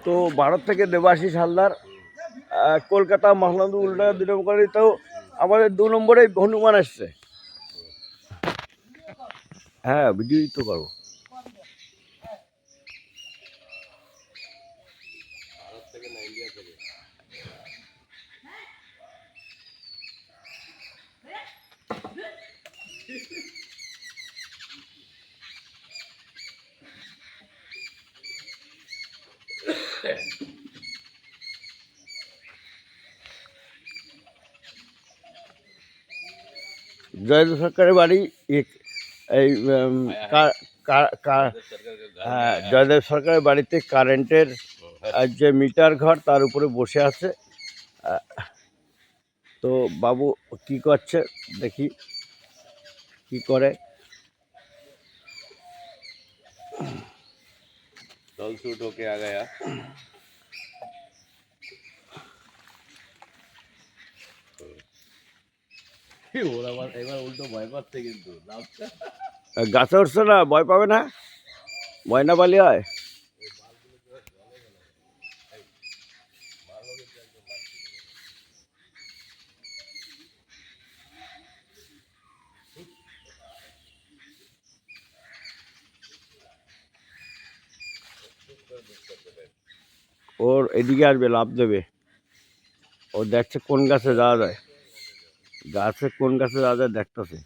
তো ভারত থেকে দেবাশিস হালদার, কলকাতা মহলান্দু উল্টা 2 নম্বরেতেও আমাদের 2 নম্বরে হনুমান আসছে। হ্যাঁ, ভিডিওই তো করবো। জয়দেব সরকারের বাড়ি এই হ্যাঁ, জয়দেব সরকারের বাড়িতে কারেন্টের যে মিটার ঘর তার উপরে বসে আছে। তো বাবু কি করছে দেখি কি করে। জল শুট होके आ गया। ওরা এবার উল্টো ভয় পাচ্ছে কিন্তু গাছে উঠছে না, ভয় পাবে না, ময়না বালি হয়। ওর এদিকে আসবে, লাভ দেবে। ও দেখছে কোন গাছে যাওয়া যায়, কোন গাছে যাওয়া যায় দেখতেছে।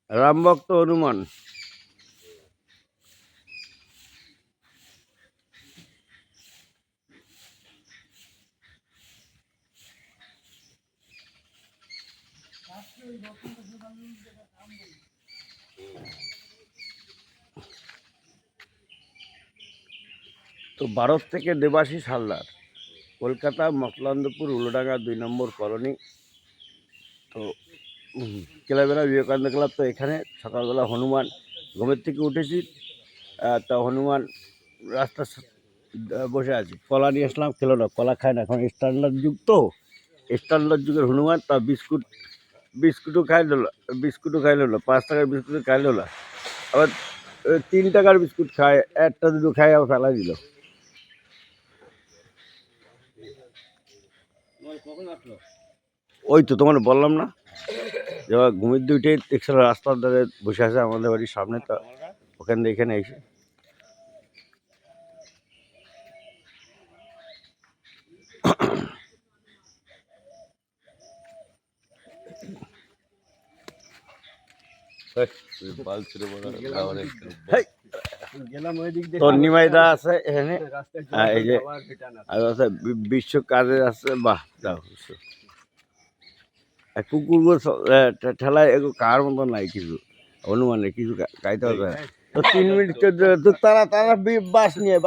রামভক্ত হনুমান। তো ভারত থেকে দেবাশিস হালদার, কলকাতা মকলন্দপুর উলোডাঙ্গা 2 নম্বর কলোনি। তো ক্লাবেরা বিবেকানন্দ ক্লাব। তো এখানে সকালবেলা হনুমান, ঘুমের থেকে উঠেছি, তা হনুমান রাস্তা বসে আছে। কলা নিয়ে আসলাম, খেলো না, কলা খায় না, এখন স্ট্যান্ডার্ড যুগ। তো স্ট্যান্ডার্ড যুগের হনুমান, তা বিস্কুটও খাই নিল, 5 টাকার বিস্কুট খাই নিল। আবার 3 টাকার বিস্কুট খায়, 1টা 2টো খায় আবার ফেলাই দিল। ওই তো তোমার বললাম না, এবার ঘুমের দুইটে দেখছিল রাস্তার ধারে বসে আছে আমাদের বাড়ির সামনে। তো ওখান থেকে এখানে এসে তো নিমাইদা আছে এখানে, এই যে বিশ্ব কাজে আছে। বাহ, যাও কুকুর ঠেলায় এগো কার মতো নাই কিছু, হনুমানের কিছু গাইতে হবে। তো 3 মিনিট তো তারা বাস নিয়ে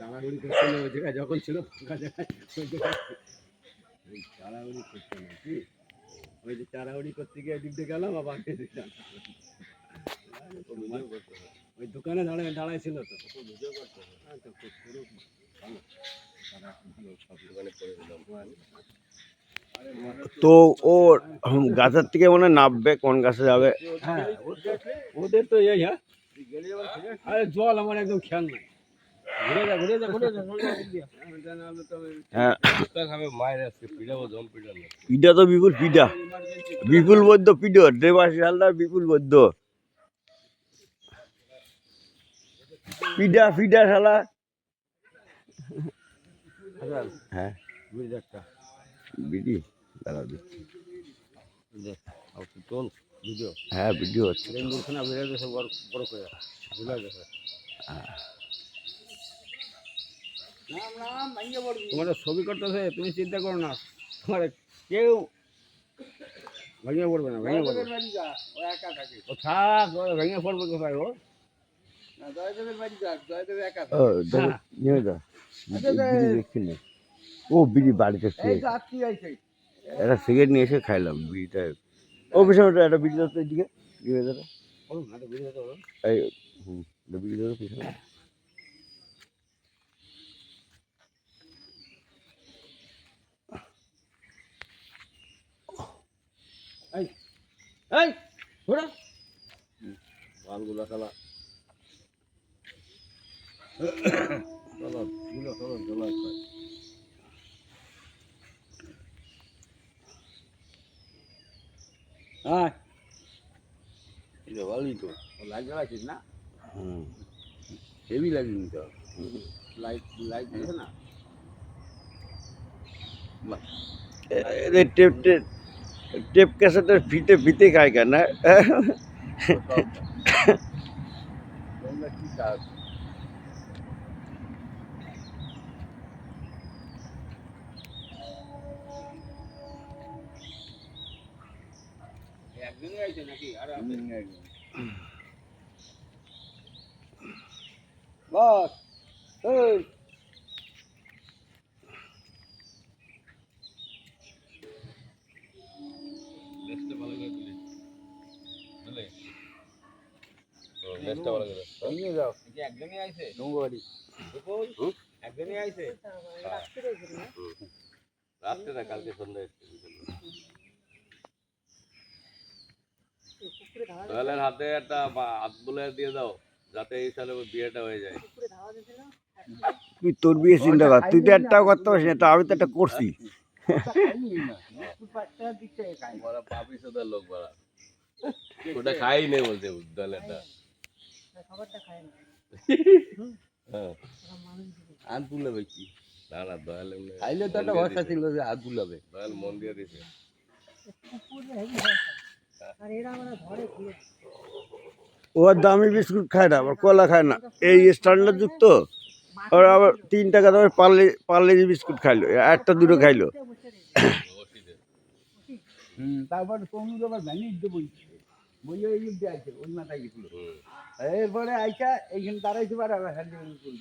তাড়াহুড়ি করছে না, ওই জায়গায় যখন ছিল ফাঁকা জায়গায় তাড়াহুড়ি করছে না কি, ওই যে তাড়াহুড়ি করতে গিয়ে এদিক দিয়ে গেলাম আবার ওই দোকানে দাঁড়ায় ছিল। তো ও গাছের থেকে মনে নামবে, কোন গাছে যাবে। হ্যাঁ, ওদের তো এই, আরে জল আমার একদম খেয়াল নাই। পিঠা তো বিপুল বৈদ্য পিঠ, দেবাশিস হালদার বিপুল বৈদ্য পিঠা শালা। হ্যাঁ, বিড়ি দাঁড়া দিচ্ছি। হ্যাঁ, ভিডিও হচ্ছে। তোমার ছবি করতেছে, তুমি চিন্তা করো না, তোমার কেউ ভেঙে পড়বে না, ভেঙে পড়বে ও থাক, ভেঙে পড়বে কোথায় ও। ও বিড়ি বাড়িতে একটা সিগারেট নিয়ে এসে খাইলাম বিড়িটা। ও বিষয় একটা বিড়ি ধরতো এদিকে, এই বিড়ি ধরো পিছনে। ঘোরা মালগুলা খেলা চলো গুলো চলো চলো হ্যাঁ এটা ভালোই তো লাইট জ্বালাচ্ছিস না হেভি লাগবে তো লাইট লাইট দিবে না এদের টেপ টেপ টেপ ক্যাসেটের ফিতে ফিতে খায় কেন তোমরা কি কাজ একদিনই আইছে নাকি আর বস এই লেসটা ভালো করে দিলে বুঝলে তো লেসটা ভালো করে নিয়ে যাও কি একদিনই আইছে ডুঙ্গবাড়ি দুপুর একদিনই আইছে রাত্রে না কালকে সন্ধ্যায় সোহেলের হাতে একটা হাত বুলে দিয়ে দাও যাতে এই সালে ওর বিয়েটা হয়ে যায় তুই তোর বিয়ে চিন্তা কর তুই তো একটাও করতে পারছিস না, তা আমি তো একটা করছি। লোক বলা ওটা খাই নেই বলছে দলেরটা হাত বুলাবে কি না না দয়াল খাইলে তো একটা ভরসা ছিল যে হাত বুলাবে দয়াল মন দিয়ে দিছে ও দামি বিস্কুট খায় না, আবার কলা খায় না, এই স্ট্যান্ডার্ড যুক্ত। আর আবার 3 টাকা দামের পার্লেজি বিস্কুট খাইলো, একটা দুটো খাইলো। তারপর তনুর আবার ভ্যানিট দেবো বইয়ে এই দিতে আছে ওই মাথায় গেছিল এরপরে আইসা এইখানে দাঁড়াইতে পারে আবার হ্যান্ডেল করে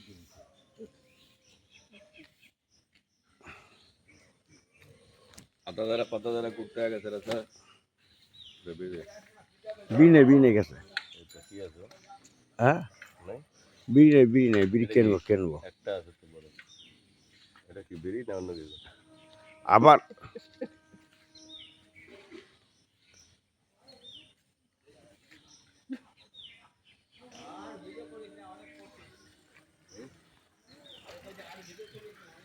পাতা দ্বারা করতে গেছে স্যার বিনে গেছে। কি আছে হ্যাঁ নাই বিড়ি কেনবো একটা আছে তো বড় এটা কি বিড়ি না অন্য কিছু আবার।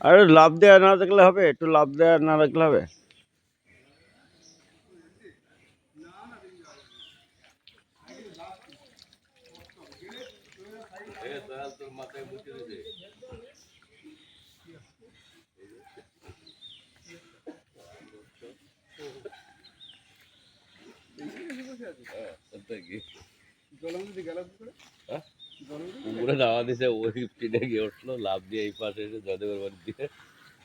আরে লাভ দেওয়া না দেখলে হবে, একটু লাভ দেওয়া না দেখলে হবে। তোর মাথায় মুছে দিয়েছে পুকুরে নামা দিছে ওই টিনে গিয়ে উঠলো লাভ দিয়ে এই পাশে এসে জয়দেবের বাড়ি দিয়ে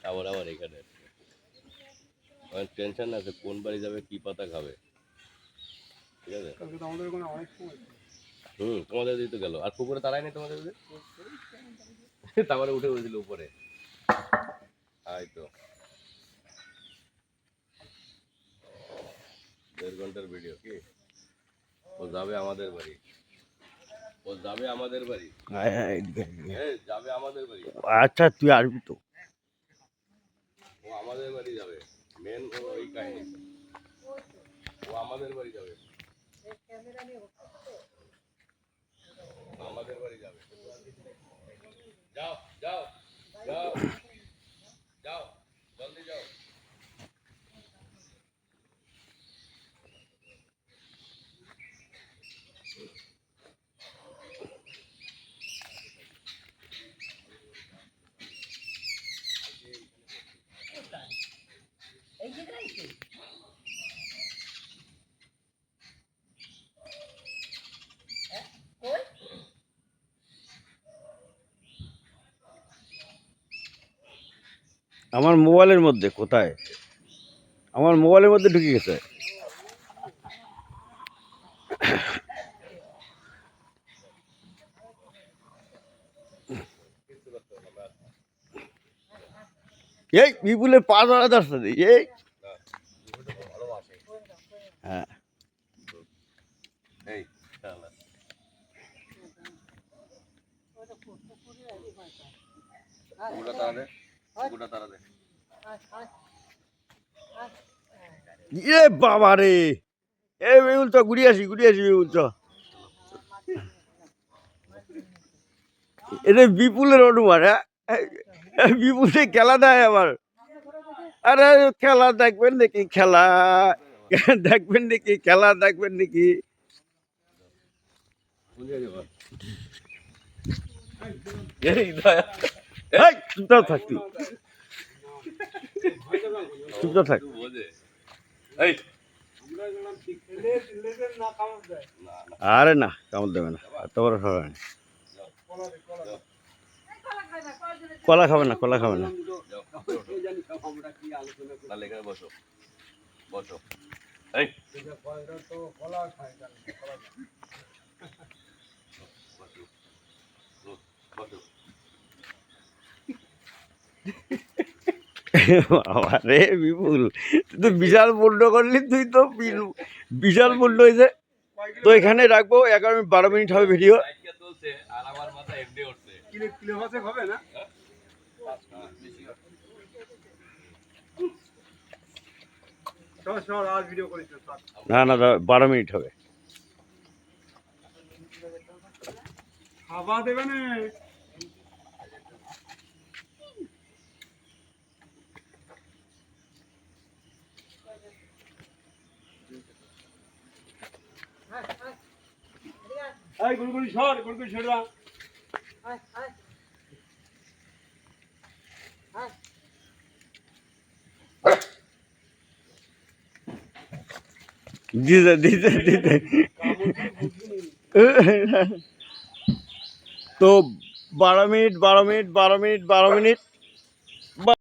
আবার আবার এখানে টেনশন আছে কোন বাড়ি যাবে কি পাতা খাবে ঠিক আছে তোমাদের দিতে গেল আর পুকুরে তারাই নেই তোমাদের তারপরে উঠে বলেছিল উপরে তো 1.5 ঘন্টার ভিডিও কি ও যাবে আমাদের বাড়ি যাবে আমাদের বাড়ি আচ্ছা তুই আসবি তো, ও আমাদের বাড়ি যাবে মেন ওই কাহিনী ও আমাদের বাড়ি যাবে আমাদের বাড়ি যাবে যাও যাও যাও যাও জলদি যাও আমার মোবাইলের মধ্যে কোথায়, আমার মোবাইলের মধ্যে ঢুকে গেছে। এই বিপুলের পা ধরা যাচ্ছে না, এই হ্যাঁ এই বাবা রে এ বিপুল চ ঘুরে আসি বিপুল চ। এটা বিপুলের অনুমান, হ্যাঁ বিপুলে খেলা দেয় আবার। আরে খেলা দেখবেন নাকি, খেলা দেখবেন নাকি, খেলা দেখবেন নাকি? চুপচাপ থাক তুই, চুপচাপ থাক। আরে না, কামড় দেবে না, এত বড় সবাই। কলা খাবে না, কলা খাবে না। বসো বসো। আরে বিপুল, তুই তো বিশাল মুন্ড করলি, তুই তো বিশাল মুন্ড হয়েছে। তো এখানে রাখবো, 11-12 মিনিট হবে ভিডিও। আর আমার মাথা এমডি উঠছে। হবে না আর ভিডিও করিস না না 12 মিনিট হবে। খাওয়া দেবে না। এই গুলগুলি সর, গুলগুলি সরবা। দিতে দিতে দিতে তো 12 মিনিট 12 মিনিট 12 মিনিট 12 মিনিট